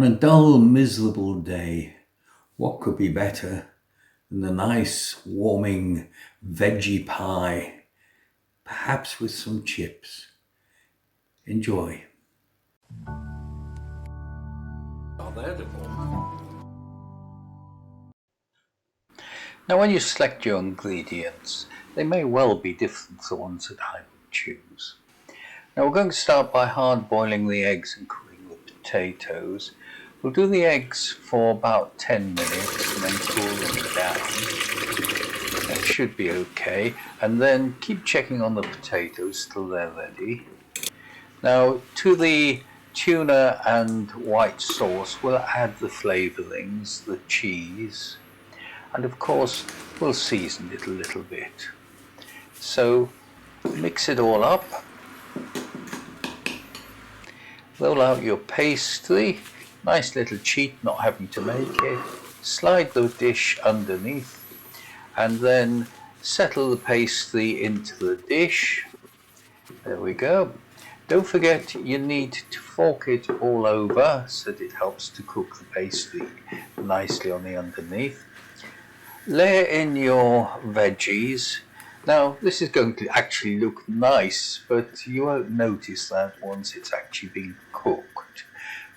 On a dull, miserable day, what could be better than a nice, warming veggie pie, perhaps with some chips? Enjoy. Now, when you select your ingredients, they may well be different to the ones that I would choose. Now, we're going to start by hard boiling the eggs and cooking the potatoes. We'll do the eggs for about 10 minutes and then cool them down. That should be okay. And then keep checking on the potatoes till they're ready. Now, to the tuna and white sauce, we'll add the flavourings, the cheese, and of course we'll season it a little bit. So mix it all up. Roll out your pastry, nice little cheat not having to make it. Slide the dish underneath and then settle the pastry into the dish. There we go. Don't forget you need to fork it all over so that it helps to cook the pastry nicely on the underneath. Layer in your veggies. Now this is going to actually look nice, but you won't notice that once it's actually been cooked.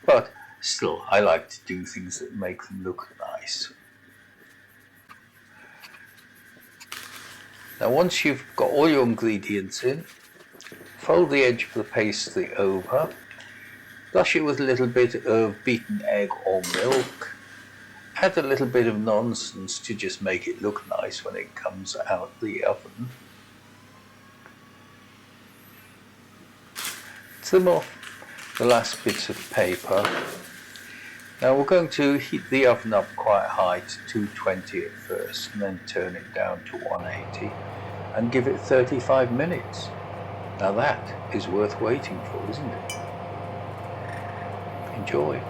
But still, I like to do things that make them look nice. Now once you've got all your ingredients in, fold the edge of the pastry over, brush it with a little bit of beaten egg or milk, add a little bit of nonsense to just make it look nice when it comes out the oven. Trim off the last bits of paper. Now we're going to heat the oven up quite high to 220 at first and then turn it down to 180 and give it 35 minutes. Now that is worth waiting for, isn't it? Enjoy.